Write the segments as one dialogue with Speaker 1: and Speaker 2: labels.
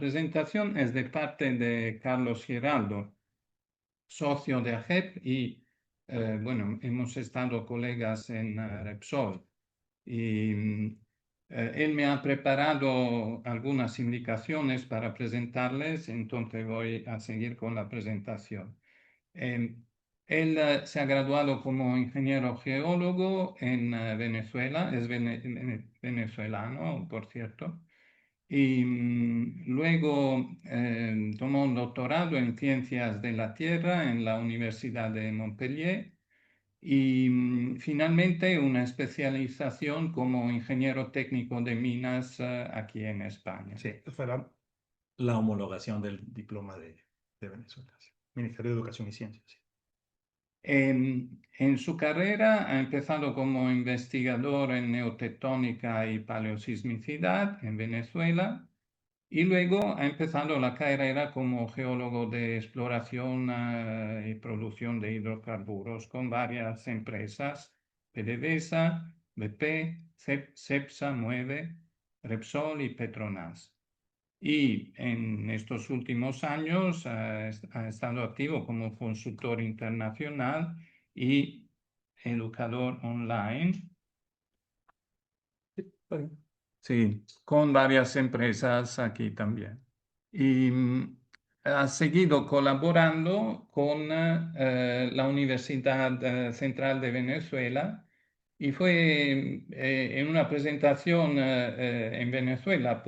Speaker 1: presentación es de parte de Carlos Giraldo, socio de AGEP y, bueno, hemos estado colegas en Repsol. Y él me ha preparado algunas indicaciones para presentarles, entonces voy a seguir con la presentación. Eh, Él se ha graduado como ingeniero geólogo en Venezuela, es venezolano, por cierto, y luego tomó un doctorado en ciencias de la Tierra en la Universidad de Montpellier y finalmente una especialización como ingeniero técnico de minas aquí en España.
Speaker 2: Sí, fue la homologación del diploma de Venezuela. Sí. Ministerio de Educación y Ciencias. Sí.
Speaker 1: En su carrera ha empezado como investigador en neotectónica y paleosismicidad en Venezuela y luego ha empezado la carrera como geólogo de exploración y producción de hidrocarburos con varias empresas, PDVSA, BP, Cepsa, Mueve, Repsol y Petronas. Y en estos últimos años ha estado activo como consultor internacional y educador online
Speaker 2: Sí,
Speaker 1: con varias empresas aquí también. Y ha seguido colaborando con la Universidad Central de Venezuela y fue en una presentación en Venezuela,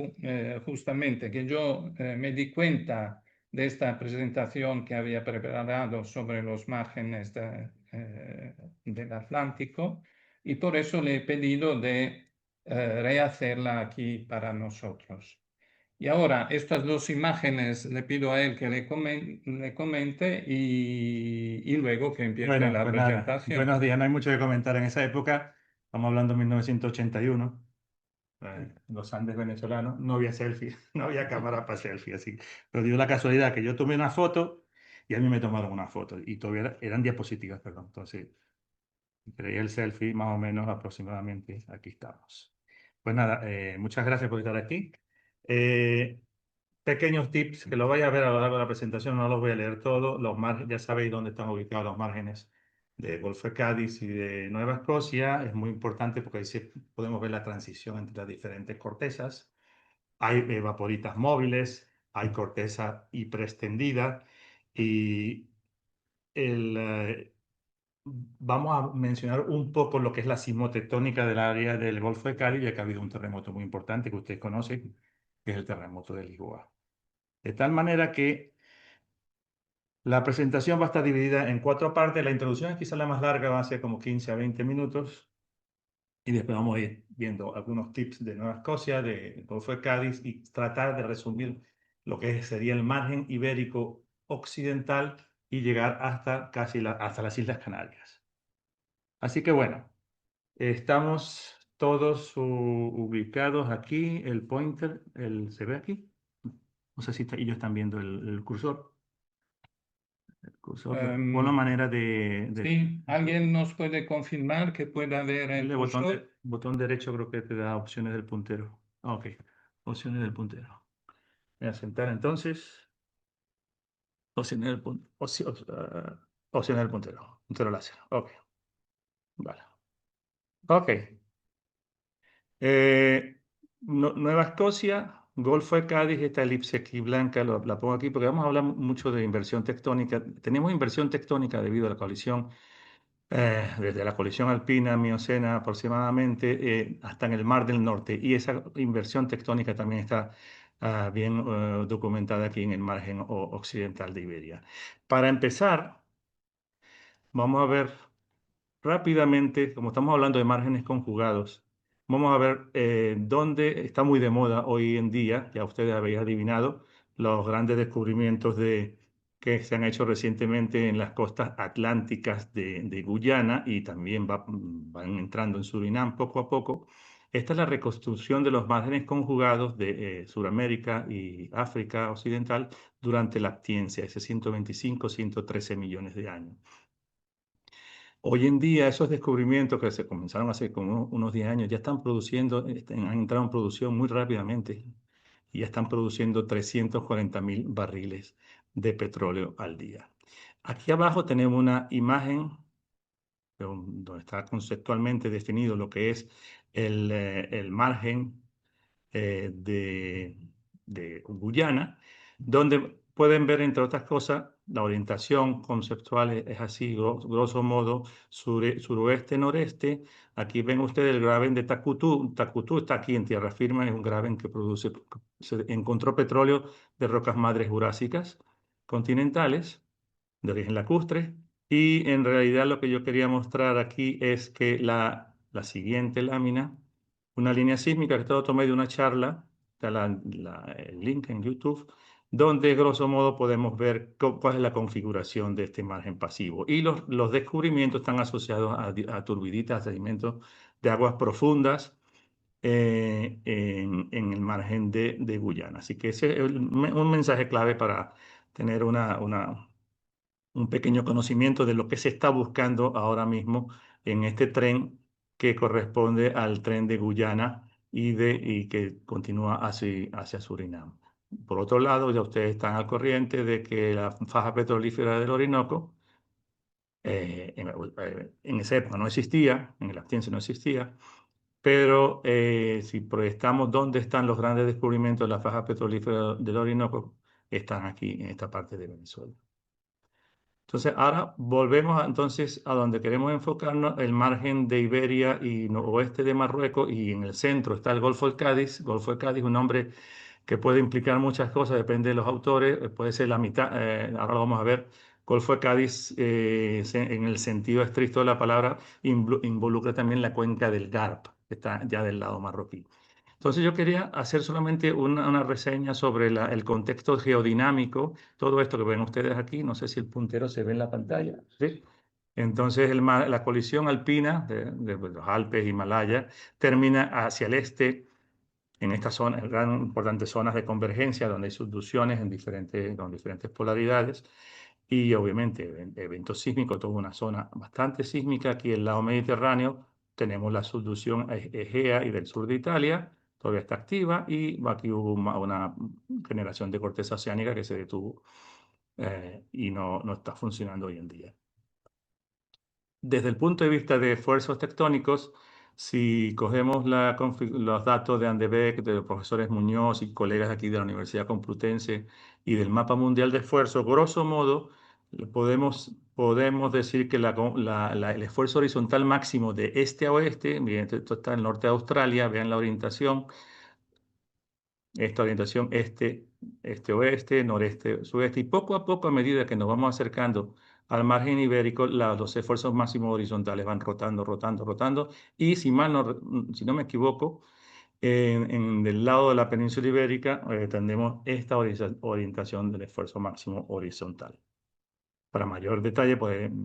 Speaker 1: justamente, que yo me di cuenta de esta presentación que había preparado sobre los márgenes del Atlántico y por eso le he pedido de rehacerla aquí para nosotros. Y ahora, estas dos imágenes le pido a él que le comente y luego que empiece
Speaker 2: bueno,
Speaker 1: la
Speaker 2: pues nada,
Speaker 1: presentación.
Speaker 2: buenos días, no hay mucho que comentar en esa época, estamos hablando de 1981, los Andes venezolanos, no había selfie, no había cámara para selfie, así, pero dio la casualidad que yo tomé una foto y a mí me tomaron una foto, y todavía eran diapositivas, perdón, entonces creé el selfie más o menos aproximadamente, aquí estamos. Pues nada, muchas gracias por estar aquí. Eh, Pequeños tips que lo vaya a ver a lo largo de la presentación, no los voy a leer todos. Los márgenes, ya sabéis dónde están ubicados los márgenes de Golfo de Cádiz y de Nueva Escocia. Es muy importante porque ahí podemos ver la transición entre las diferentes cortezas. Hay vaporitas móviles, hay corteza hiperextendida y el, vamos a mencionar un poco lo que es la sismotectónica del área del Golfo de Cádiz, ya que ha habido un terremoto muy importante que ustedes conocen, que es el terremoto de Lisboa. De tal manera que la presentación va a estar dividida en 4 partes. La introducción es quizá la más larga, va a ser como 15 a 20 minutos. Y después vamos a ir viendo algunos tips de Nueva Escocia, de Golfo de Cádiz, y tratar de resumir lo que sería el margen ibérico occidental y llegar hasta casi hasta las Islas Canarias. Así que bueno, estamos todos ubicados aquí. El pointer, ¿se ve aquí? No sé si ellos están viendo el cursor. Cursor, buena
Speaker 1: Um,
Speaker 2: manera de
Speaker 1: sí, ¿alguien nos puede confirmar que pueda ver el
Speaker 2: el botón,
Speaker 1: cursor?
Speaker 2: botón derecho creo que te da opciones del puntero. Ah, ok, opciones del puntero. Voy a sentar entonces. Opciones del puntero. Opciones del puntero. Puntero láser. Ok, vale. Ok. Eh, Nueva Escocia, Golfo de Cádiz, esta elipse aquí blanca, la pongo aquí porque vamos a hablar mucho de inversión tectónica. Tenemos inversión tectónica debido a la colisión desde la colisión alpina miocena aproximadamente hasta en el Mar del Norte. Y esa inversión tectónica también está bien documentada aquí en el margen occidental de Iberia. Para empezar, vamos a ver rápidamente, como estamos hablando de márgenes conjugados, vamos a ver dónde está muy de moda hoy en día, ya ustedes habéis adivinado, los grandes descubrimientos que se han hecho recientemente en las costas atlánticas de Guyana y también van entrando en Surinam poco a poco. Esta es la reconstrucción de los márgenes conjugados de Sudamérica y África Occidental durante la Actiencia, hace 125, 113 millones de años. Hoy en día esos descubrimientos que se comenzaron hace como unos 10 años ya están produciendo, han entrado en producción muy rápidamente y ya están produciendo 340.000 barriles de petróleo al día. Aquí abajo tenemos una imagen donde está conceptualmente definido lo que es el margen de Guyana, donde pueden ver, entre otras cosas, la orientación conceptual es así, grosso modo, suroeste-noreste. Aquí ven ustedes el graben de Takutú. Takutú está aquí en tierra firme, es un graben que produce, se encontró petróleo de rocas madres jurásicas continentales de origen lacustre. Y en realidad lo que yo quería mostrar aquí es que la siguiente lámina, una línea sísmica que todo tomé de una charla, está el link en YouTube, donde grosso modo podemos ver cuál es la configuración de este margen pasivo. Y los descubrimientos están asociados a turbiditas, sedimentos de aguas profundas en el margen de Guyana. Así que ese es un mensaje clave para tener un pequeño conocimiento de lo que se está buscando ahora mismo en este tren que corresponde al tren de Guyana y que continúa hacia Surinam. Por otro lado, ya ustedes están al corriente de que la faja petrolífera del Orinoco en esa época no existía, en el Actiense no existía, pero si proyectamos dónde están los grandes descubrimientos de la faja petrolífera del Orinoco, están aquí en esta parte de Venezuela. Entonces, ahora volvemos entonces a donde queremos enfocarnos, el margen de Iberia y oeste de Marruecos, y en el centro está el Golfo de Cádiz. Golfo de Cádiz, un nombre que puede implicar muchas cosas, depende de los autores, puede ser la mitad, ahora lo vamos a ver. Golfo de Cádiz, en el sentido estricto de la palabra, involucra también la cuenca del Garb, que está ya del lado marroquí. Entonces yo quería hacer solamente una reseña sobre el contexto geodinámico, todo esto que ven ustedes aquí, no sé si el puntero se ve en la pantalla, ¿sí? Entonces la colisión alpina de los Alpes, Himalaya, termina hacia el este, en estas zonas, importantes zonas de convergencia, donde hay subducciones con diferentes polaridades, y obviamente eventos sísmicos, toda una zona bastante sísmica. Aquí en el lado mediterráneo tenemos la subducción Egea y del sur de Italia, todavía está activa, y aquí hubo una generación de corteza oceánica que se detuvo y no está funcionando hoy en día. Desde el punto de vista de esfuerzos tectónicos, si cogemos los datos de Andebeck, de los profesores Muñoz y colegas aquí de la Universidad Complutense y del mapa mundial de esfuerzo, grosso modo, podemos decir que el esfuerzo horizontal máximo de este a oeste, miren, esto está en el norte de Australia, vean la orientación, esta orientación este-oeste, noreste-sudeste, y poco a poco, a medida que nos vamos acercando al margen ibérico, los esfuerzos máximos horizontales van rotando, rotando, rotando, y si no me equivoco, del lado de la península ibérica tendremos esta orientación del esfuerzo máximo horizontal. Para mayor detalle pueden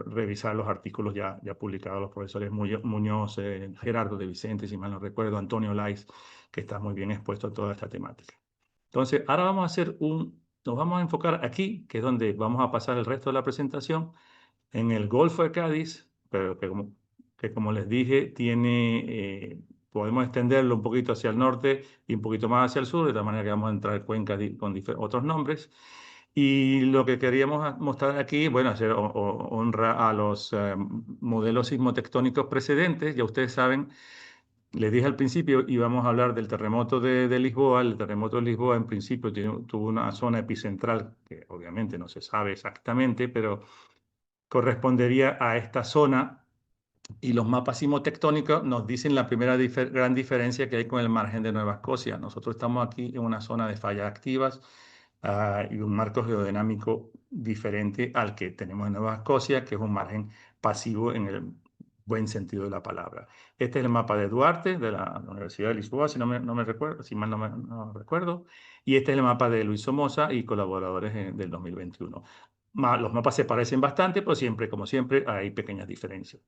Speaker 2: revisar los artículos ya publicados los profesores Muñoz, Gerardo de Vicente, si mal no recuerdo, Antonio Lais, que está muy bien expuesto a toda esta temática. Entonces, ahora nos vamos a enfocar aquí, que es donde vamos a pasar el resto de la presentación, en el Golfo de Cádiz, pero que como les dije, podemos extenderlo un poquito hacia el norte y un poquito más hacia el sur, de tal manera que vamos a entrar en cuencas con otros nombres. Y lo que queríamos mostrar aquí, bueno, hacer honra a los modelos sismotectónicos precedentes. Ya ustedes saben, les dije al principio, íbamos a hablar del terremoto de Lisboa. El terremoto de Lisboa, en principio, tuvo una zona epicentral que obviamente no se sabe exactamente, pero correspondería a esta zona. Y los mapas sismotectónicos nos dicen la primera gran diferencia que hay con el margen de Nueva Escocia. Nosotros estamos aquí en una zona de fallas activas y un marco geodinámico diferente al que tenemos en Nueva Escocia, que es un margen pasivo en el buen sentido de la palabra. Este es el mapa de Duarte, de la Universidad de Lisboa, si no me recuerdo, si mal no recuerdo, y este es el mapa de Luis Somoza y colaboradores del 2021. Los mapas se parecen bastante, pero siempre, como siempre, hay pequeñas diferencias.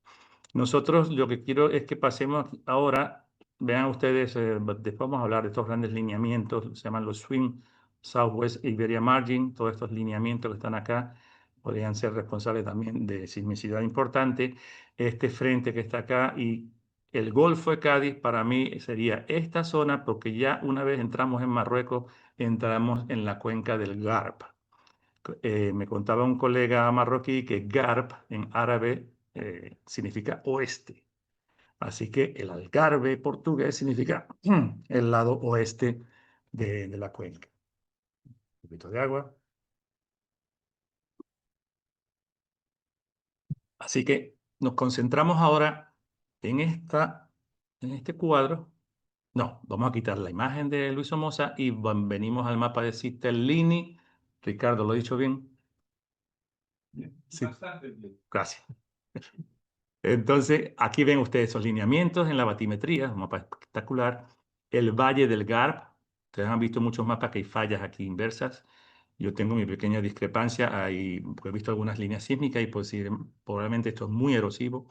Speaker 2: Nosotros lo que quiero es que pasemos ahora, vean ustedes, después vamos a hablar de estos grandes lineamientos, se llaman los Swing, Southwest Iberia Margin, todos estos lineamientos que están acá podrían ser responsables también de sismicidad importante. Este frente que está acá y el Golfo de Cádiz para mí sería esta zona, porque ya una vez entramos en Marruecos, entramos en la cuenca del Garb. Me contaba un colega marroquí que Garb en árabe significa oeste. Así que el Algarve portugués significa el lado oeste de la cuenca. Un poquito de agua. Así que nos concentramos ahora en este cuadro. No, vamos a quitar la imagen de Luis Somoza y venimos al mapa de Cisterlini. Ricardo, ¿lo he dicho bien? Sí.
Speaker 1: Bastante bien.
Speaker 2: Gracias. Entonces, aquí ven ustedes esos lineamientos en la batimetría, un mapa espectacular. El Valle del Garb. Ustedes han visto muchos mapas que hay fallas aquí inversas. Yo tengo mi pequeña discrepancia, porque he visto algunas líneas sísmicas y probablemente esto es muy erosivo.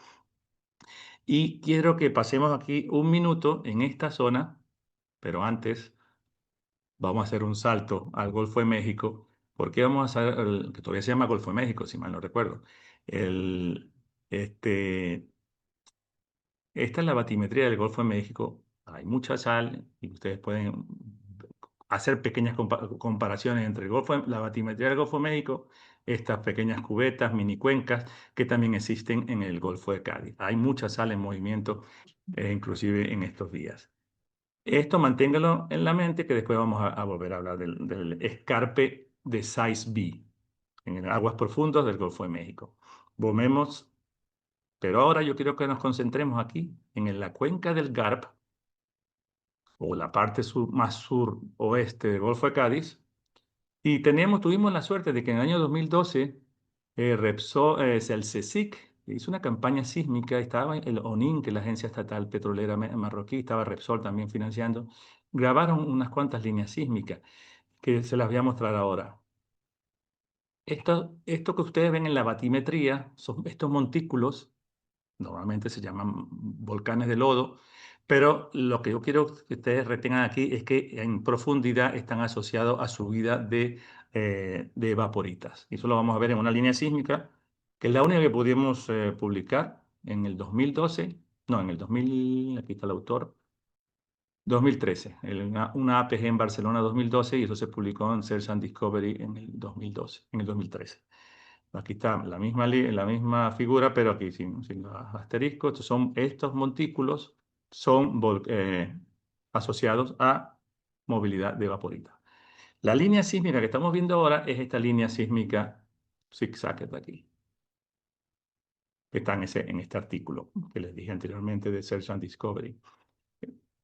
Speaker 2: Y quiero que pasemos aquí un minuto en esta zona, pero antes vamos a hacer un salto al Golfo de México. ¿Por qué vamos a hacer, que todavía se llama Golfo de México, si mal no recuerdo? El, este, Esta es la batimetría del Golfo de México. Hay mucha sal y ustedes pueden hacer pequeñas comparaciones entre la batimetría del Golfo de México, estas pequeñas cubetas, mini cuencas, que también existen en el Golfo de Cádiz. Hay mucha sal en movimiento, inclusive en estos días. Esto manténgalo en la mente, que después vamos a volver a hablar del escarpe de Size B, en aguas profundas del Golfo de México. Volvemos, pero ahora yo quiero que nos concentremos aquí, en la cuenca del Garb, o la parte más sur-oeste del Golfo de Cádiz. Y tuvimos la suerte de que en el año 2012 Repsol, el CSIC hizo una campaña sísmica, estaba el ONIN, que es la Agencia Estatal Petrolera Marroquí, estaba Repsol también financiando, grabaron unas cuantas líneas sísmicas que se las voy a mostrar ahora. Esto que ustedes ven en la batimetría, son estos montículos, normalmente se llaman volcanes de lodo, pero lo que yo quiero que ustedes retengan aquí es que en profundidad están asociados a subida de vaporitas. Y eso lo vamos a ver en una línea sísmica, que es la única que pudimos publicar en el 2012, no, en el 2000, aquí está el autor, 2013, una APG en Barcelona 2012, y eso se publicó en Search and Discovery en el 2012, en el 2013. Aquí está la misma figura, pero aquí sin los asteriscos. Estos montículos son asociados a movilidad de vaporita. La línea sísmica que estamos viendo ahora es esta línea sísmica zigzag de aquí, que está en este artículo que les dije anteriormente de Search and Discovery.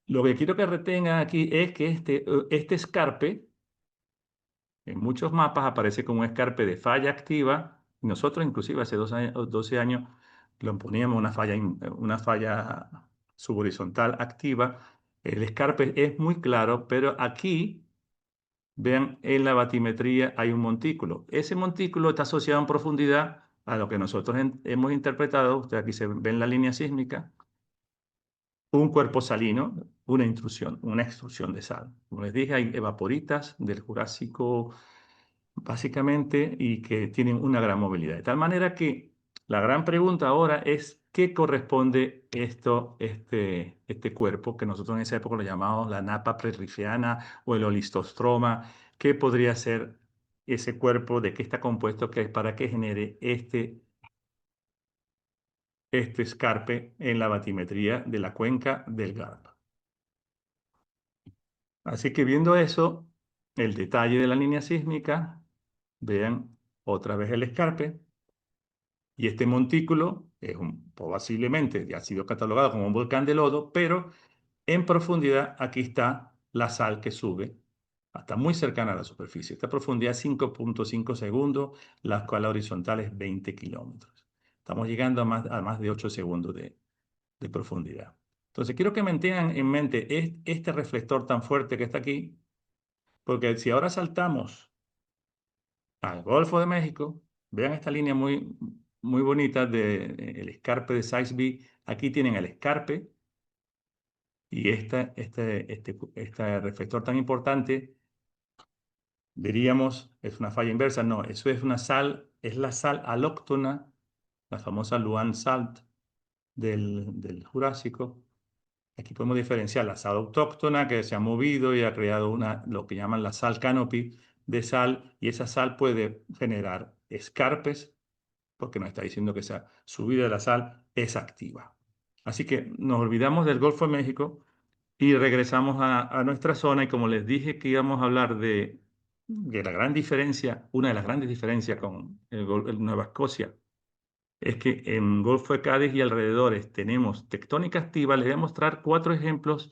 Speaker 2: Lo que quiero que retengan aquí es que este escarpe en muchos mapas aparece como un escarpe de falla activa. Nosotros inclusive hace 12 años lo poníamos una falla subhorizontal activa. El escarpe es muy claro, pero aquí, vean, en la batimetría hay un montículo. Ese montículo está asociado en profundidad a lo que nosotros hemos interpretado. Ustedes aquí se ven la línea sísmica. Un cuerpo salino, una extrusión de sal. Como les dije, hay evaporitas del Jurásico básicamente, y que tienen una gran movilidad. De tal manera que la gran pregunta ahora es, ¿qué corresponde este cuerpo que nosotros en esa época lo llamamos la napa prerrifiana o el olistostroma? ¿Qué podría ser ese cuerpo? ¿De qué está compuesto? Para que genere este escarpe en la batimetría de la cuenca del Garb? Así que viendo eso, el detalle de la línea sísmica, vean otra vez el escarpe. Y este montículo posiblemente ya ha sido catalogado como un volcán de lodo, pero en profundidad aquí está la sal que sube hasta muy cercana a la superficie. Esta profundidad es 5.5 segundos, la escala horizontal es 20 kilómetros. Estamos llegando a más de 8 segundos de profundidad. Entonces quiero que mantengan en mente este reflector tan fuerte que está aquí, porque si ahora saltamos al Golfo de México, vean esta línea muy bonita del escarpe de Size B. Aquí tienen el escarpe y este reflector tan importante, diríamos, es una falla inversa. No, eso es una sal, es la sal alóctona, la famosa Luan Salt del Jurásico. Aquí podemos diferenciar la sal autóctona que se ha movido y ha creado lo que llaman la sal canopy de sal, y esa sal puede generar escarpes, porque nos está diciendo que esa subida de la sal es activa. Así que nos olvidamos del Golfo de México y regresamos a nuestra zona, y como les dije que íbamos a hablar de la gran diferencia, una de las grandes diferencias con Nueva Escocia, es que en Golfo de Cádiz y alrededores tenemos tectónica activa. Les voy a mostrar 4 ejemplos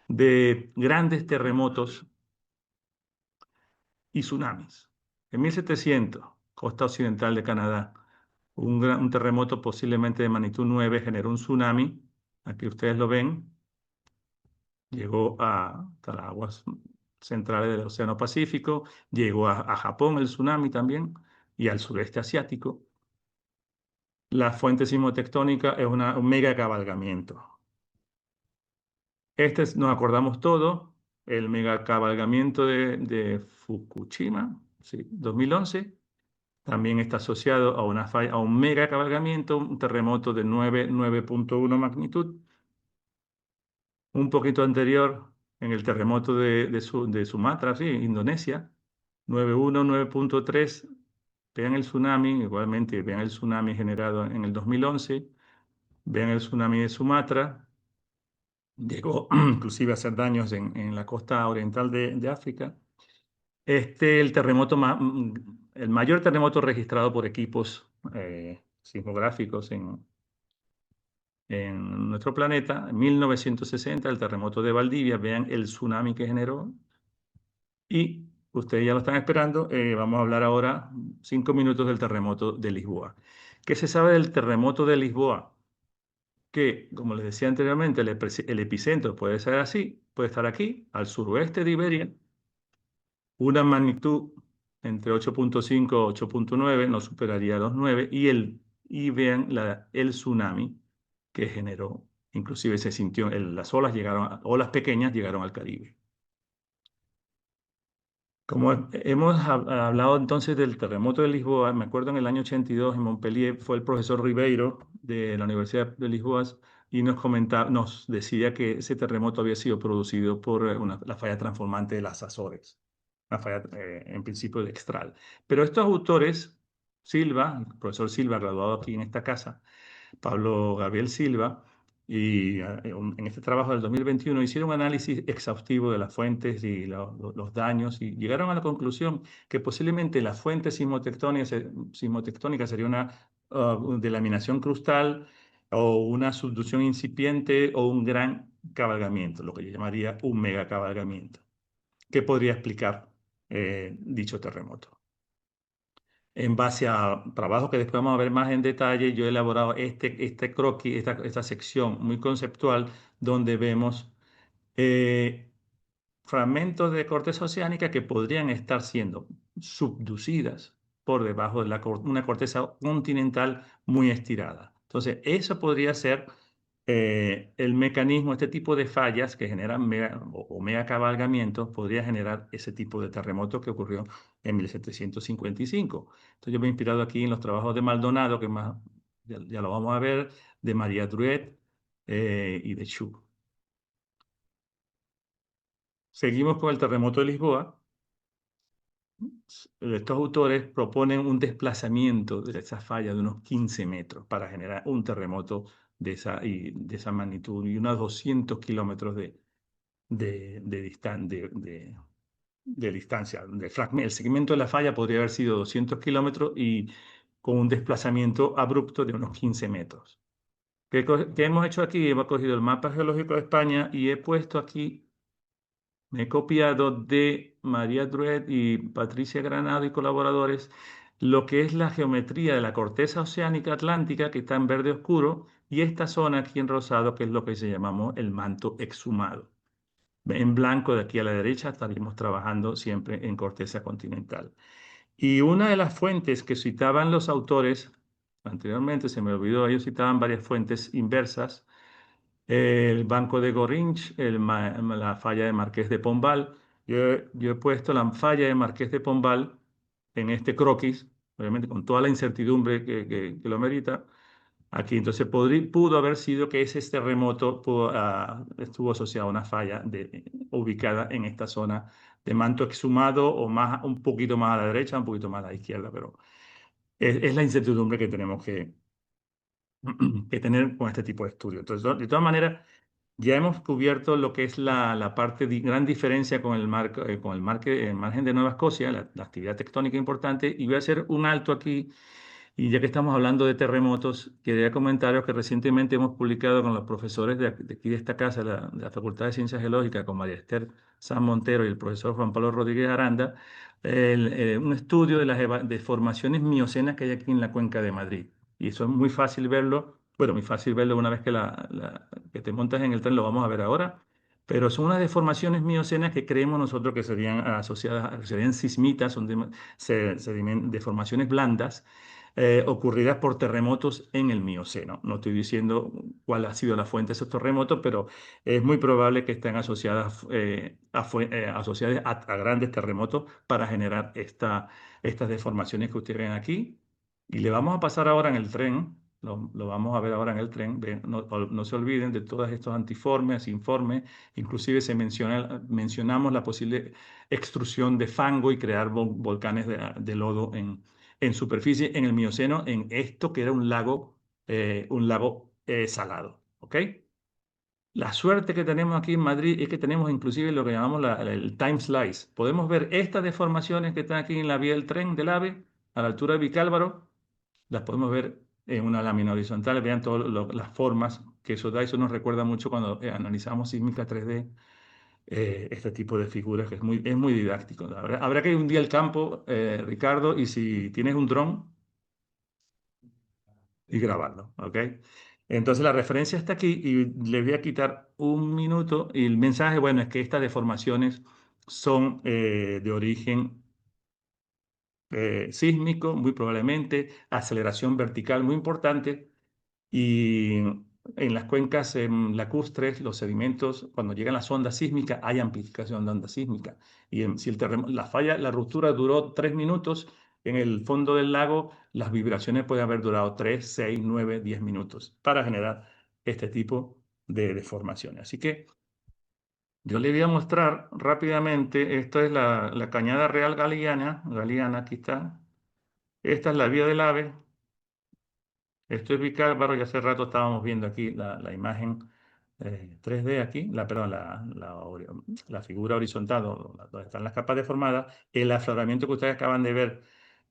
Speaker 2: de grandes terremotos y tsunamis. En 1700, costa occidental de Canadá, un terremoto posiblemente de magnitud 9 generó un tsunami. Aquí ustedes lo ven. Llegó hasta las aguas centrales del Océano Pacífico, llegó a Japón el tsunami también y al sureste asiático. La fuente sismotectónica es un mega cabalgamiento. Nos acordamos todo, el megacabalgamiento de Fukushima, sí, 2011, también está asociado a a un megacabalgamiento, un terremoto de 9.1 magnitud. Un poquito anterior, en el terremoto de Sumatra, sí, Indonesia, 9.1, 9.3. Vean el tsunami, igualmente vean el tsunami generado en el 2011, vean el tsunami de Sumatra. Llegó inclusive a hacer daños en la costa oriental de África. El mayor terremoto registrado por equipos sismográficos en nuestro planeta, en 1960, el terremoto de Valdivia. Vean el tsunami que generó. Y ustedes ya lo están esperando. Vamos a hablar ahora 5 minutos del terremoto de Lisboa. ¿Qué se sabe del terremoto de Lisboa? Que, como les decía anteriormente, el epicentro puede ser así, puede estar aquí, al suroeste de Iberia, una magnitud entre 8.5 y 8.9, no superaría los 9, y vean el tsunami que generó. Inclusive se sintió, las olas olas pequeñas llegaron al Caribe. Como hemos hablado entonces del terremoto de Lisboa, me acuerdo en el año 82 en Montpellier fue el profesor Ribeiro de la Universidad de Lisboa y nos decía que ese terremoto había sido producido por la falla transformante de las Azores, una falla en principio de Extral. Pero estos autores, Silva, el profesor Silva, graduado aquí en esta casa, Pablo Gabriel Silva, y en este trabajo del 2021 hicieron un análisis exhaustivo de las fuentes y los daños, y llegaron a la conclusión que posiblemente la fuente sismotectónica sería una delaminación crustal o una subducción incipiente o un gran cabalgamiento, lo que yo llamaría un megacabalgamiento, que podría explicar dicho terremoto. En base a trabajo que después vamos a ver más en detalle, yo he elaborado este croquis, esta sección muy conceptual, donde vemos eh, fragmentos de corteza oceánica que podrían estar siendo subducidas por debajo de una corteza continental muy estirada. Entonces, eso podría ser el mecanismo, este tipo de fallas que generan o mega cabalgamientos, podría generar ese tipo de terremoto que ocurrió en 1755. Entonces, yo me he inspirado aquí en los trabajos de Maldonado, que más, ya lo vamos a ver, de María Druet y de Chu. Seguimos con el terremoto de Lisboa. Estos autores proponen un desplazamiento de esa falla de unos 15 metros para generar un terremoto de esa magnitud y unos 200 kilómetros de distancia. El segmento de la falla podría haber sido 200 kilómetros y con un desplazamiento abrupto de unos 15 metros. ¿Qué hemos hecho aquí? Hemos cogido el mapa geológico de España y he puesto aquí. Me he copiado de María Druet y Patricia Granado y colaboradores lo que es la geometría de la corteza oceánica atlántica, que está en verde oscuro, y esta zona aquí en rosado, que es lo que se llamamos el manto exhumado. En blanco, de aquí a la derecha, estaríamos trabajando siempre en corteza continental. Y una de las fuentes que citaban los autores, anteriormente se me olvidó, ellos citaban varias fuentes inversas, el Banco de Gorrinch, la falla de Marqués de Pombal. Yo he puesto la falla de Marqués de Pombal en este croquis, obviamente con toda la incertidumbre que lo merita, aquí. Entonces pudo haber sido que ese terremoto estuvo asociado a una falla ubicada en esta zona de manto exhumado o más, un poquito más a la derecha, un poquito más a la izquierda, pero es la incertidumbre que tenemos que tener con este tipo de estudios. Entonces, de todas maneras, ya hemos cubierto lo que es la parte de gran diferencia con el margen de Nueva Escocia, la actividad tectónica importante, y voy a hacer un alto aquí. Y ya que estamos hablando de terremotos, quería comentaros que recientemente hemos publicado con los profesores de aquí de esta casa, de la Facultad de Ciencias Geológicas, con María Esther San Montero y el profesor Juan Pablo Rodríguez Aranda, un estudio de las deformaciones miocenas que hay aquí en la cuenca de Madrid. Y eso es muy fácil verlo, bueno, muy fácil verlo una vez que te montas en el tren, lo vamos a ver ahora. Pero son unas deformaciones miocenas que creemos nosotros que serían asociadas, serían sismitas, son deformaciones blandas ocurridas por terremotos en el Mioceno. No estoy diciendo cuál ha sido la fuente de esos terremotos, pero es muy probable que estén asociadas a grandes terremotos para generar estas deformaciones que ustedes ven aquí. Y le vamos a pasar ahora en el tren, lo vamos a ver ahora en el tren. No se olviden de todos estos antiformes, informes, inclusive mencionamos la posible extrusión de fango y crear volcanes de lodo en superficie en el Mioceno, en esto que era un lago salado. ¿Ok? La suerte que tenemos aquí en Madrid es que tenemos inclusive lo que llamamos el time slice. Podemos ver estas deformaciones que están aquí en la vía del tren del AVE, a la altura de Vicálvaro, las podemos ver en una lámina horizontal. Vean todas las formas que eso da. Eso nos recuerda mucho cuando analizamos sísmica 3D, este tipo de figuras, que es muy didáctico. Habrá que ir un día al campo, Ricardo, y si tienes un dron, y grabarlo, ¿ok? Entonces la referencia está aquí y le voy a quitar un minuto y el mensaje, bueno, es que estas deformaciones son de origen sísmico, muy probablemente, aceleración vertical muy importante y en las cuencas lacustres, los sedimentos, cuando llegan las ondas sísmicas, hay amplificación de ondas sísmicas. Y si la ruptura duró 3 minutos, en el fondo del lago, las vibraciones pueden haber durado 3, 6, 9, 10 minutos para generar este tipo de deformaciones. Así que yo le voy a mostrar rápidamente, esto es la Cañada Real Galiana, aquí está. Esta es la vía del AVE. Esto es Vicálvaro, y hace rato estábamos viendo aquí la imagen 3D aquí, perdón, la figura horizontal donde están las capas deformadas. El afloramiento que ustedes acaban de ver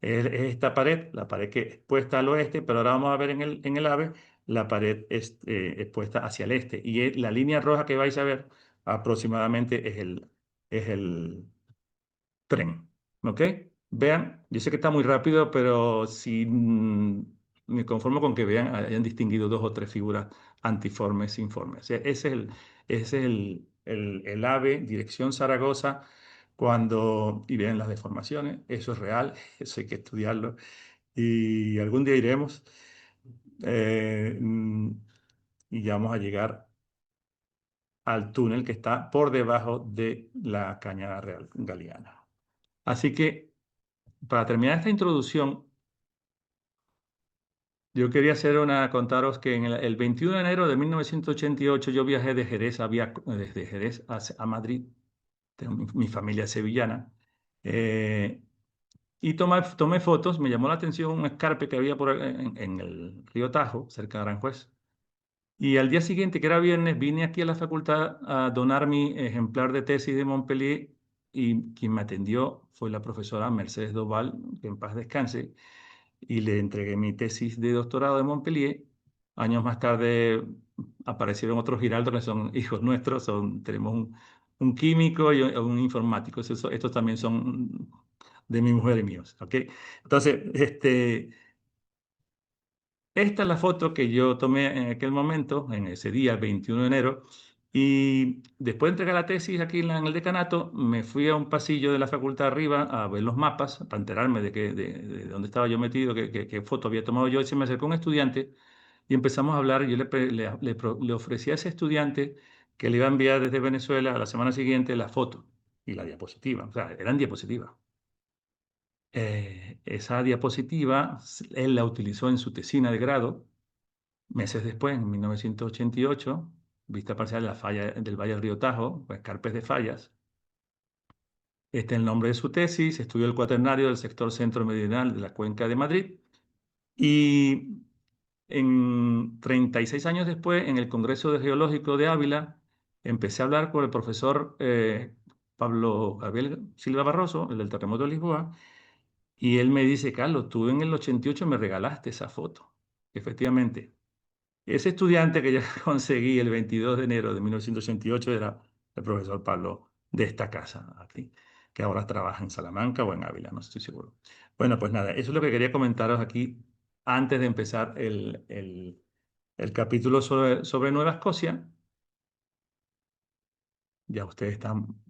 Speaker 2: es esta pared, la pared que es expuesta al oeste, pero ahora vamos a ver en el AVE la pared expuesta hacia el este. Y la línea roja que vais a ver aproximadamente es el tren. ¿Ok? Vean, yo sé que está muy rápido, pero si me conformo con que vean, hayan distinguido 2 o 3 figuras antiformes, informes. Ese es el AVE, dirección Zaragoza, y vean las deformaciones. Eso es real, eso hay que estudiarlo. Y algún día iremos eh, mm, y ya vamos a llegar al túnel que está por debajo de la Cañada Real Galiana. Así que, para terminar esta introducción, yo quería contaros que el 21 de enero de 1988 yo viajé desde Jerez a Madrid, tengo mi familia sevillana, eh, y tomé fotos. Me llamó la atención un escarpe que había en el río Tajo, cerca de Aranjuez. Y al día siguiente, que era viernes, vine aquí a la facultad a donar mi ejemplar de tesis de Montpellier, y quien me atendió fue la profesora Mercedes Doval, que en paz descanse, y le entregué mi tesis de doctorado de Montpellier. Años más tarde aparecieron otros Giraldo, que son hijos nuestros. Tenemos un químico y un informático. Estos también son de mi mujer y míos. ¿Ok? Entonces, esta es la foto que yo tomé en aquel momento, en ese día, el 21 de enero. Y después de entregar la tesis aquí en el decanato, me fui a un pasillo de la facultad arriba a ver los mapas para enterarme de dónde estaba yo metido, qué foto había tomado yo. Y se me acercó un estudiante y empezamos a hablar. Y yo le ofrecí a ese estudiante que le iba a enviar desde Venezuela a la semana siguiente la foto y la diapositiva. O sea, eran diapositivas. Esa diapositiva él la utilizó en su tesina de grado Meses después, en 1988, vista parcial de la falla del Valle del Río Tajo, pues Carpes de Fallas. Este es el nombre de su tesis, estudió el cuaternario del sector centro-meridional de la Cuenca de Madrid y 36 años después, en el Congreso de Geológico de Ávila, empecé a hablar con el profesor Pablo Gabriel Silva Barroso, el del terremoto de Lisboa, y él me dice: Carlos, tú en el 88 me regalaste esa foto. Efectivamente, ese estudiante que yo conseguí el 22 de enero de 1988 era el profesor Pablo de esta casa aquí, que ahora trabaja en Salamanca o en Ávila, no estoy seguro. Bueno, pues nada, eso es lo que quería comentaros aquí antes de empezar el capítulo sobre Nueva Escocia. Ya ustedes están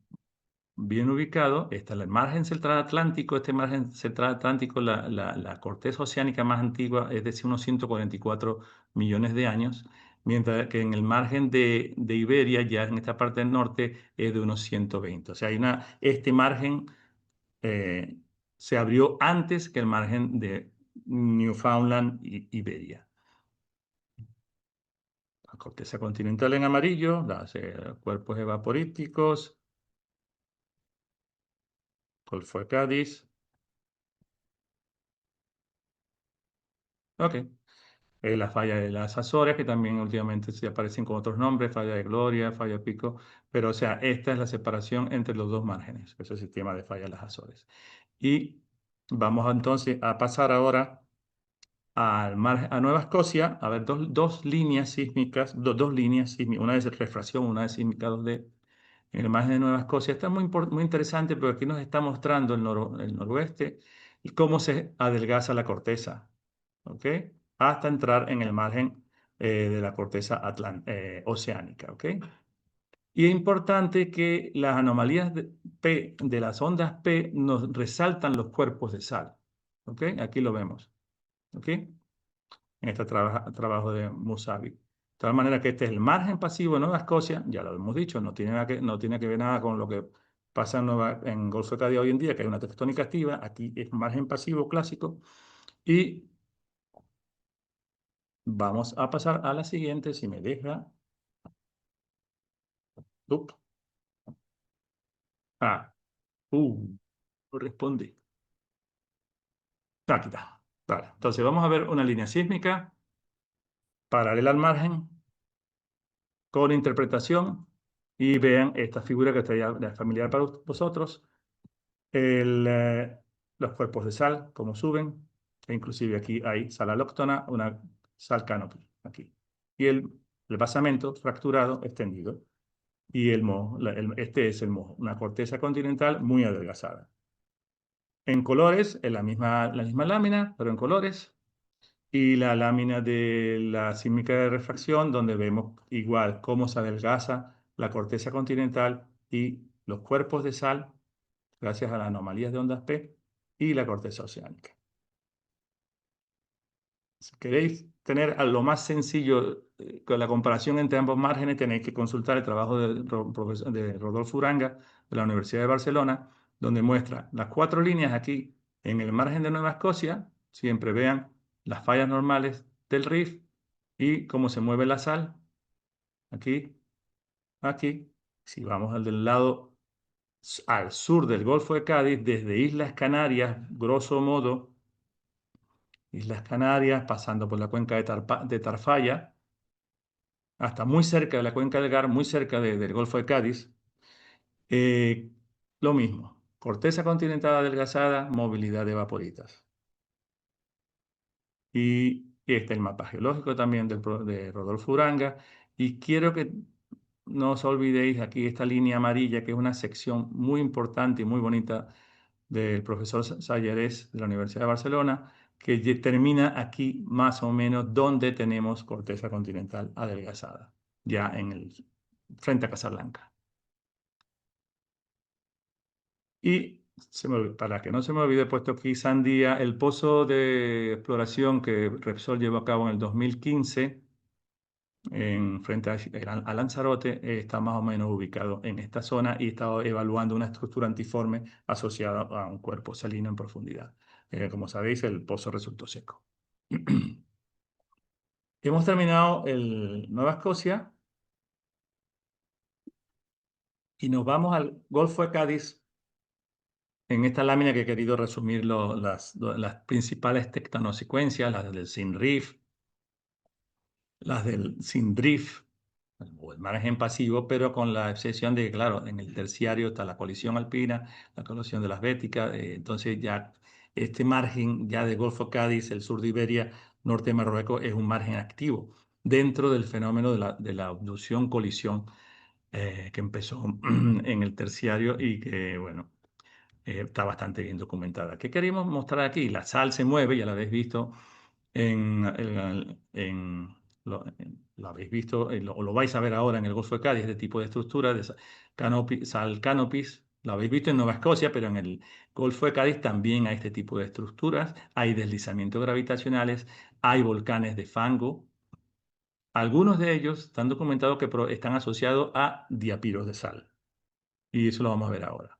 Speaker 2: bien ubicados. Está el margen central atlántico. Este margen central atlántico, la corteza oceánica más antigua es de unos 144 millones de años, mientras que en el margen de Iberia, ya en esta parte del norte, es de unos 120. O sea, este margen eh, se abrió antes que el margen de Newfoundland y Iberia. La corteza continental en amarillo, los cuerpos evaporíticos, Golfo de Cádiz. Ok. La falla de las Azores, que también últimamente se aparecen con otros nombres, falla de Gloria, falla de Pico, pero o sea, esta es la separación entre los dos márgenes, ese sistema de falla de las Azores. Y vamos entonces a pasar ahora a Nueva Escocia, a ver dos líneas sísmicas, dos líneas sísmicas, una de refracción, una de sísmica 2D, en el margen de Nueva Escocia. Está muy interesante porque aquí nos está mostrando el noroeste y cómo se adelgaza la corteza, ¿ok? Hasta entrar en el margen de la corteza oceánica, ¿ok? Y es importante que las anomalías de las ondas P nos resaltan los cuerpos de sal, ¿ok? Aquí lo vemos, ¿ok? En este trabajo de Musavi. De tal manera que este es el margen pasivo de Nueva Escocia, ya lo hemos dicho, no tiene que ver nada con lo que pasa en Golfo de Cádiz hoy en día, que hay una tectónica activa. Aquí es margen pasivo clásico. Y vamos a pasar a la siguiente, si me deja. Up. Ah, no responde. Aquí está. Vale. Entonces vamos a ver una línea sísmica paralela al margen con interpretación y vean esta figura que está ya familiar para vosotros. Los cuerpos de sal, cómo suben, e inclusive aquí hay sal alóctona, una sal canopy, aquí. Y el basamento fracturado, extendido. Y este es el moho, una corteza continental muy adelgazada. En colores, en la misma lámina, pero en colores. Y la lámina de la sísmica de refracción, donde vemos igual cómo se adelgaza la corteza continental y los cuerpos de sal gracias a las anomalías de ondas P y la corteza oceánica. Si queréis tener a lo más sencillo con la comparación entre ambos márgenes, tenéis que consultar el trabajo de Rodolfo Uranga de la Universidad de Barcelona, donde muestra las 4 líneas aquí en el margen de Nueva Escocia. Siempre vean las fallas normales del Rift y cómo se mueve la sal. Aquí, aquí. Si vamos al del lado al sur del Golfo de Cádiz, desde Islas Canarias, grosso modo, Islas Canarias, pasando por la cuenca de Tarfaya, hasta muy cerca de la cuenca del Gar, muy cerca del Golfo de Cádiz. Lo mismo, corteza continental adelgazada, movilidad de vaporitas. Y este es el mapa geológico también de Rodolfo Uranga. Y quiero que no os olvidéis aquí esta línea amarilla, que es una sección muy importante y muy bonita del profesor Sallarés de la Universidad de Barcelona, que termina aquí más o menos donde tenemos corteza continental adelgazada, ya frente a Casablanca. Y para que no se me olvide, he puesto aquí Sandía, el pozo de exploración que Repsol llevó a cabo en el 2015 frente a Lanzarote, está más o menos ubicado en esta zona y está evaluando una estructura antiforme asociada a un cuerpo salino en profundidad. Como sabéis, el pozo resultó seco. Hemos terminado el Nueva Escocia y nos vamos al Golfo de Cádiz. En esta lámina que he querido resumir las principales tectonosecuencias, las del Sindrift, las del Sindrift, o el margen pasivo, pero con la excepción de que, claro, en el terciario está la colisión alpina, la colisión de las béticas, entonces ya este margen ya de Golfo Cádiz, el sur de Iberia, norte de Marruecos, es un margen activo dentro del fenómeno de la abducción-colisión que empezó en el terciario y que, bueno, está bastante bien documentada. ¿Qué queremos mostrar aquí? La sal se mueve, ya la habéis visto lo habéis visto, o lo vais a ver ahora en el Golfo de Cádiz, este tipo de estructura de sal canopies. Lo habéis visto en Nueva Escocia, pero en el Golfo de Cádiz también hay este tipo de estructuras. Hay deslizamientos gravitacionales, hay volcanes de fango. Algunos de ellos están documentados que están asociados a diapiros de sal. Y eso lo vamos a ver ahora.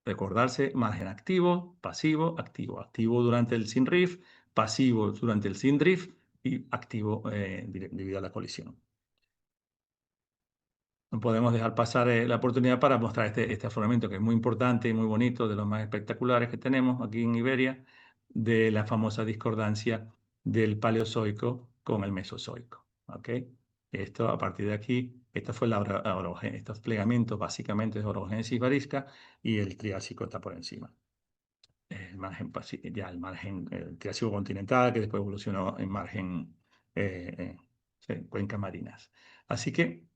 Speaker 2: Recordarse, margen activo, pasivo, activo. Activo durante el SINRIF, pasivo durante el SINDRIF y activo debido a la colisión. No podemos dejar pasar la oportunidad para mostrar este afloramiento que es muy importante y muy bonito, de los más espectaculares que tenemos aquí en Iberia, de la famosa discordancia del Paleozoico con el Mesozoico. ¿Ok? Esto, a partir de aquí, esta fue estos plegamientos básicamente de orogénesis varisca y el Triásico está por encima. El margen, ya el margen Triásico continental, que después evolucionó en margen cuencas marinas. Así que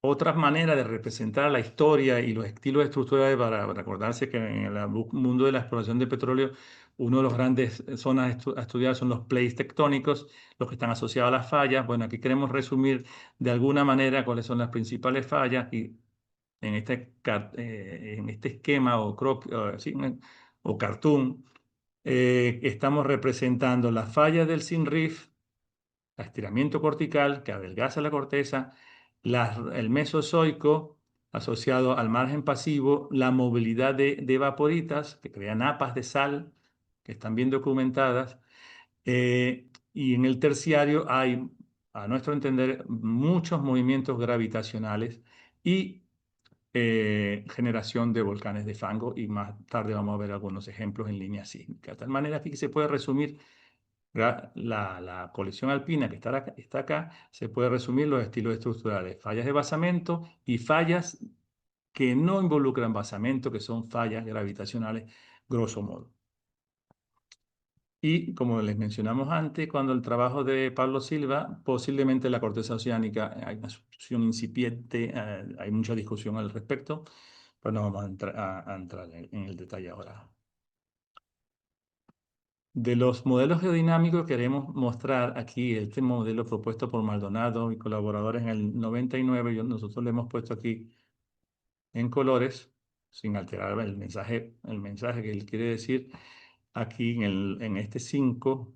Speaker 2: otras maneras de representar la historia y los estilos estructurales para recordarse que en el mundo de la exploración de petróleo, uno de los grandes zonas a estudiar son los plates tectónicos, los que están asociados a las fallas. Bueno, aquí queremos resumir de alguna manera cuáles son las principales fallas y en este esquema o cartoon estamos representando las fallas del Sinrif, estiramiento cortical que adelgaza la corteza, el Mesozoico asociado al margen pasivo, la movilidad de vaporitas que crean napas de sal que están bien documentadas, y en el terciario hay, a nuestro entender, muchos movimientos gravitacionales y generación de volcanes de fango, y más tarde vamos a ver algunos ejemplos en línea sísmica. De tal manera que se puede resumir la colección alpina que está acá, se puede resumir los estilos estructurales, fallas de basamento y fallas que no involucran basamento, que son fallas gravitacionales, grosso modo. Y como les mencionamos antes, cuando el trabajo de Pablo Silva, posiblemente la corteza oceánica, hay una succión incipiente, hay mucha discusión al respecto, pero no vamos a entrar en el detalle ahora. De los modelos geodinámicos queremos mostrar aquí este modelo propuesto por Maldonado y colaboradores en el 99. Nosotros le hemos puesto aquí en colores, sin alterar el mensaje que él quiere decir, aquí en este 5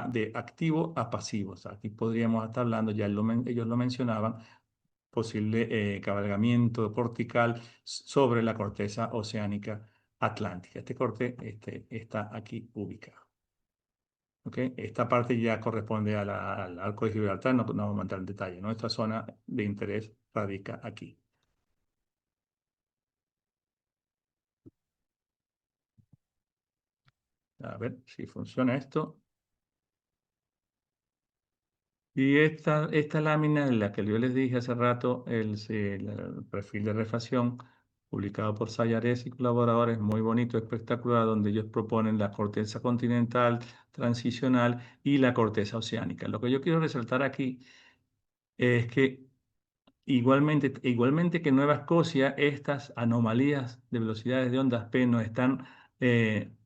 Speaker 2: de activo a pasivo. O sea, aquí podríamos estar hablando, ya ellos lo mencionaban, posible cabalgamiento cortical sobre la corteza oceánica atlántica. Este corte está aquí ubicado. ¿Okay? Esta parte ya corresponde al arco de Gibraltar, no vamos a entrar en detalle. Nuestra zona de interés radica aquí. A ver si funciona esto. Y esta lámina, en la que yo les dije hace rato, el perfil de refracción, publicado por Sayares y colaboradores, muy bonito, espectacular, donde ellos proponen la corteza continental, transicional y la corteza oceánica. Lo que yo quiero resaltar aquí es que igualmente que en Nueva Escocia, estas anomalías de velocidades de ondas P nos están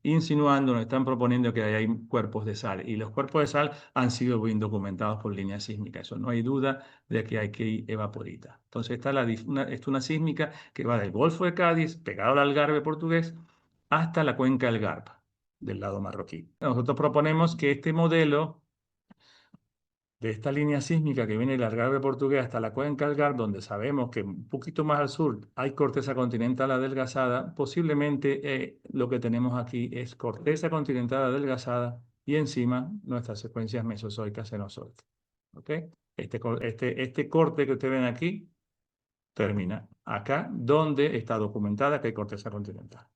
Speaker 2: insinuando, nos están proponiendo que hay cuerpos de sal. Y los cuerpos de sal han sido bien documentados por líneas sísmicas. Eso no hay duda de que hay que ir evaporita. Entonces está una sísmica que va del Golfo de Cádiz, pegado al Algarve portugués, hasta la cuenca del Garba, del lado marroquí. Nosotros proponemos que este modelo de esta línea sísmica que viene del Algarve portugués hasta la cuenca del Gard, donde sabemos que un poquito más al sur hay corteza continental adelgazada, posiblemente lo que tenemos aquí es corteza continental adelgazada y encima nuestras secuencias mesozoicas cenozoicas. ¿Ok? Este corte que ustedes ven aquí termina acá, donde está documentada que hay corteza continental.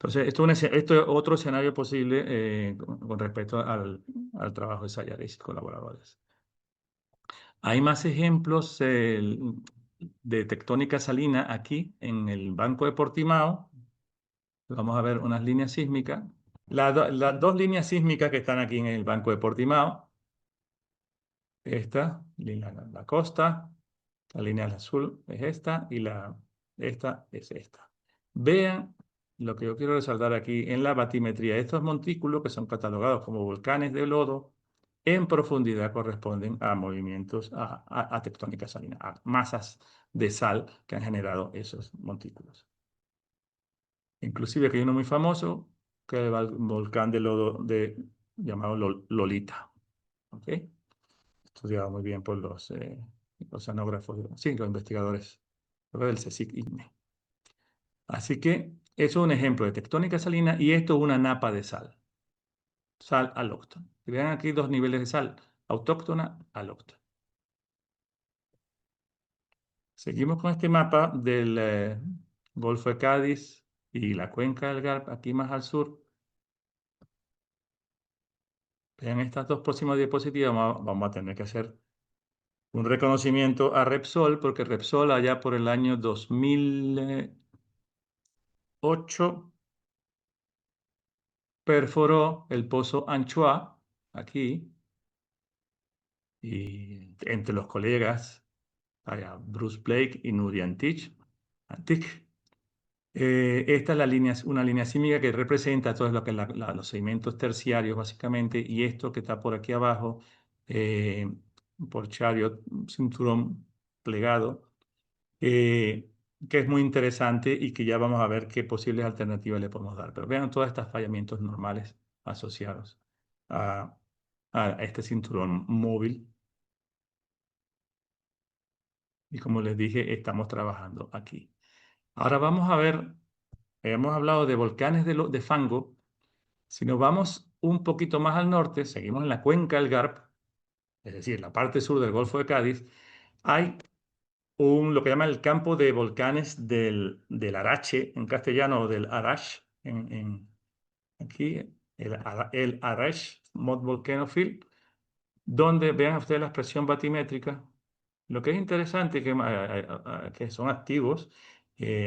Speaker 2: Entonces, esto es otro escenario posible con respecto al trabajo de Sayaris y colaboradores. Hay más ejemplos de tectónica salina aquí en el Banco de Portimao. Vamos a ver unas líneas sísmicas. Las dos líneas sísmicas que están aquí en el Banco de Portimao. Esta, la costa, la línea azul es esta y esta es esta. Vean lo que yo quiero resaltar aquí en la batimetría. Estos montículos que son catalogados como volcanes de lodo, en profundidad corresponden a movimientos, a tectónica salina, a masas de sal que han generado esos montículos. Inclusive que hay uno muy famoso, que es el volcán de lodo llamado Lolita. ¿Ok? Estudiado muy bien por los oceanógrafos, sí, los investigadores del CSIC-IGNE. Así que eso es un ejemplo de tectónica salina y esto es una napa de sal, sal alóctona. Y vean aquí dos niveles de sal, autóctona, alóctona. Seguimos con este mapa del Golfo de Cádiz y la cuenca del Garp, aquí más al sur. Vean estas dos próximas diapositivas, vamos a tener que hacer un reconocimiento a Repsol, porque Repsol allá por el año 2008 perforó el pozo Anchois, aquí, y entre los colegas, allá, Bruce Blake y Nuri Antic. Esta es una línea sísmica que representa todo lo que los sedimentos terciarios, básicamente, y esto que está por aquí abajo, eh, por Chariot, cinturón plegado, que es muy interesante y que ya vamos a ver qué posibles alternativas le podemos dar. Pero vean todos estos fallamientos normales asociados a, a este cinturón móvil. Y como les dije, estamos trabajando aquí. Ahora vamos a ver, hemos hablado de volcanes de fango. Si nos vamos un poquito más al norte, seguimos en la cuenca del Garp, es decir, la parte sur del Golfo de Cádiz, hay lo que llaman el campo de volcanes del Arache, en castellano, o del Arash, aquí, el Arash Mud Volcano Field, donde vean ustedes la expresión batimétrica. Lo que es interesante es que son activos,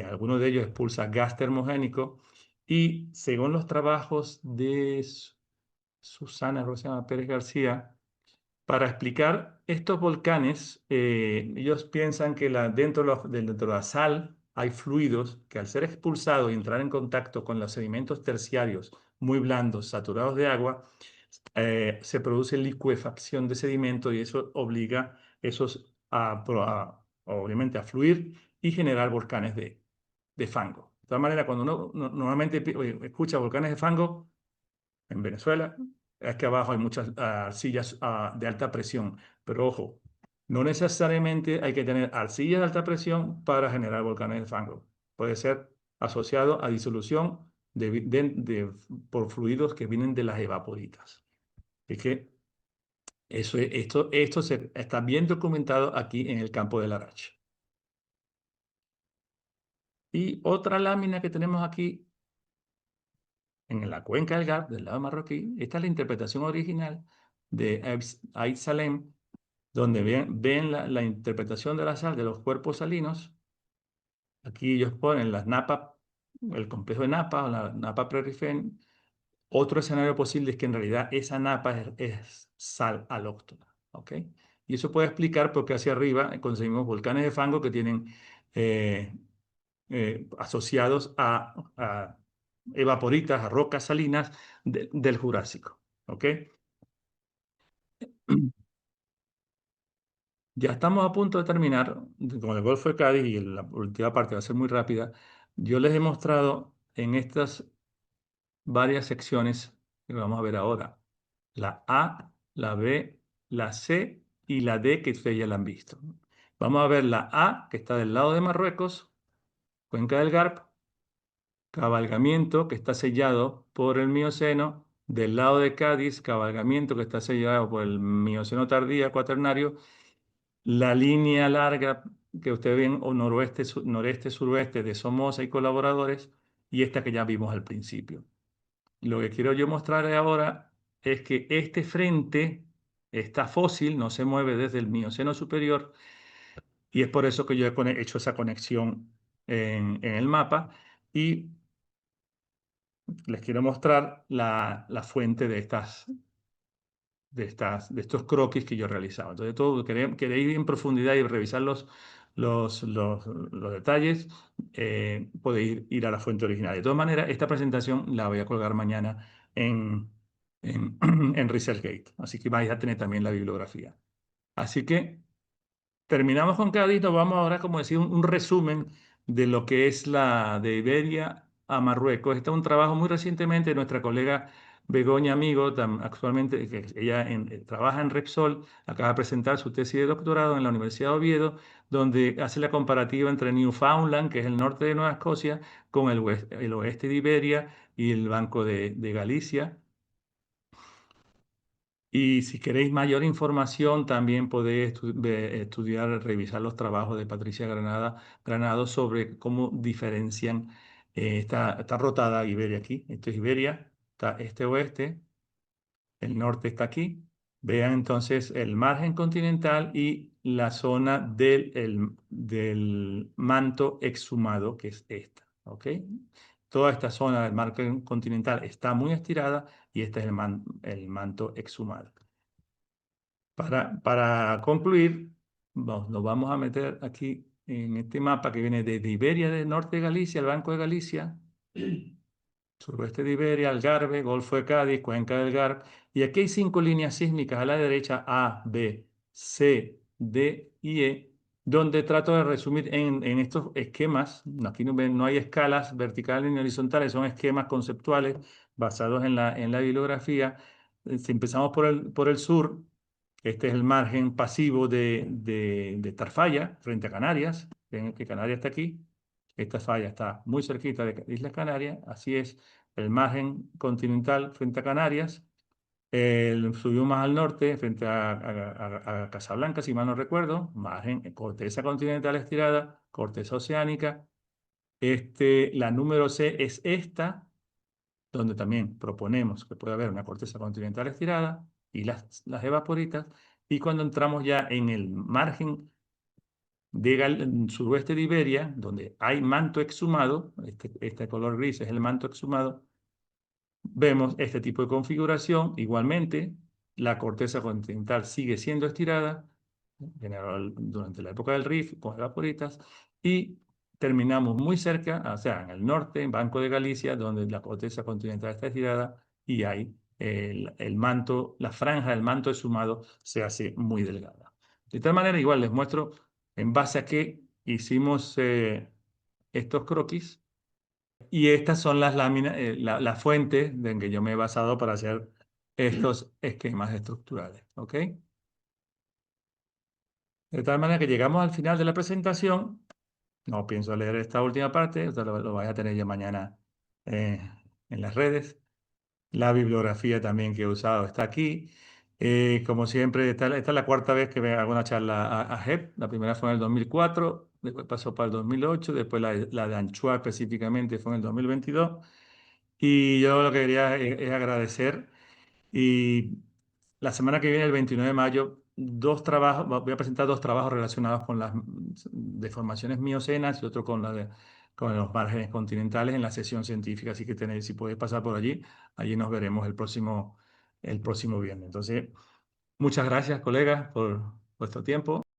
Speaker 2: algunos de ellos expulsan gas termogénico y según los trabajos de Susana Rosana Pérez García, para explicar estos volcanes, ellos piensan que dentro de la sal hay fluidos que al ser expulsados y entrar en contacto con los sedimentos terciarios muy blandos, saturados de agua, se produce licuefacción de sedimento y eso obliga esos obviamente a fluir y generar volcanes de fango. De todas maneras, cuando uno normalmente escucha volcanes de fango, en Venezuela, es que abajo hay muchas arcillas de alta presión, pero ojo, no necesariamente hay que tener arcillas de alta presión para generar volcanes de fango. Puede ser asociado a disolución por fluidos que vienen de las evaporitas. Es que esto se está bien documentado aquí en el campo del Arache. Y otra lámina que tenemos aquí en la cuenca del Gap, del lado marroquí, esta es la interpretación original de Ait Salem, donde ven la interpretación de la sal de los cuerpos salinos. Aquí ellos ponen las napas, el complejo de Napa o la napa Prerifen. Otro escenario posible es que en realidad esa napa es sal alóctona. ¿Ok? Y eso puede explicar por qué hacia arriba conseguimos volcanes de fango que tienen eh, asociados a evaporitas, a rocas salinas del Jurásico. ¿Ok? Ya estamos a punto de terminar con el Golfo de Cádiz y la última parte va a ser muy rápida. Yo les he mostrado en estas varias secciones que vamos a ver ahora. La A, la B, la C y la D que ustedes ya la han visto. Vamos a ver la A que está del lado de Marruecos, Cuenca del Garp, cabalgamiento que está sellado por el Mioceno, del lado de Cádiz, cabalgamiento que está sellado por el Mioceno tardío cuaternario, la línea larga que ustedes ven, o noroeste, noreste, suroeste de Somoza y colaboradores, y esta que ya vimos al principio. Lo que quiero yo mostrarles ahora es que este frente está fósil, no se mueve desde el Mioceno superior, y es por eso que yo he hecho esa conexión en el mapa, y les quiero mostrar la fuente de estos croquis que yo realizaba. Entonces, todo queréis ir en profundidad y revisar los detalles, podéis ir a la fuente original. De todas maneras, esta presentación la voy a colgar mañana en ResearchGate, así que vais a tener también la bibliografía. Así que terminamos con Cádiz, nos vamos ahora, como decir, un resumen de lo que es la de Iberia a Marruecos. Este es un trabajo muy recientemente de nuestra colega Begoña Amigo, actualmente que ella trabaja en Repsol, acaba de presentar su tesis de doctorado en la Universidad de Oviedo, donde hace la comparativa entre Newfoundland, que es el norte de Nueva Escocia, con el oeste de Iberia y el Banco de Galicia. Y si queréis mayor información, también podéis estudiar, revisar los trabajos de Patricia Granado sobre cómo diferencian está rotada Iberia aquí. Esto es Iberia, está este-oeste, el norte está aquí. Vean entonces el margen continental y la zona del manto exhumado, que es esta. ¿Ok? Toda esta zona del margen continental está muy estirada y este es el manto exhumado. Para concluir, nos vamos a meter aquí en este mapa que viene desde Iberia, del norte de Galicia, el Banco de Galicia, suroeste de Iberia, Algarve, Golfo de Cádiz, Cuenca del Garb. Y aquí hay 5 líneas sísmicas a la derecha, A, B, C, D y E, donde trato de resumir en estos esquemas. Aquí no hay escalas verticales ni horizontales, son esquemas conceptuales basados en la bibliografía. Si empezamos por el sur, este es el margen pasivo de Tarfaya frente a Canarias. Ven que Canarias está aquí. Esta falla está muy cerquita de Islas Canarias. Así es el margen continental frente a Canarias. Subimos más al norte frente a Casablanca, si mal no recuerdo. Margen, corteza continental estirada, corteza oceánica. La número C es esta, donde también proponemos que puede haber una corteza continental estirada y las evaporitas. Y cuando entramos ya en el margen suroeste de Iberia, donde hay manto exhumado, este color gris es el manto exhumado, vemos este tipo de configuración. Igualmente, la corteza continental sigue siendo estirada durante la época del Rif con evaporitas, y terminamos muy cerca, o sea, en el norte, en Banco de Galicia, donde la corteza continental está estirada y hay el manto, la franja del manto exhumado se hace muy delgada. De tal manera, igual les muestro en base a qué hicimos estos croquis, y estas son las láminas, la fuente en que yo me he basado para hacer estos esquemas estructurales. ¿Ok? De tal manera que llegamos al final de la presentación. No pienso leer esta última parte, esto lo vais a tener ya mañana eh, en las redes. La bibliografía también que he usado está aquí. Como siempre, esta es la cuarta vez que me hago una charla a JEP. La primera fue en el 2004, después pasó para el 2008, después la de Anchois específicamente fue en el 2022. Y yo lo que quería es agradecer. Y la semana que viene, el 29 de mayo, voy a presentar 2 trabajos relacionados con las deformaciones miocenas y otro con los márgenes continentales en la sesión científica. Así que si podéis pasar por allí, allí nos veremos el próximo viernes. Entonces, muchas gracias, colegas, por vuestro tiempo.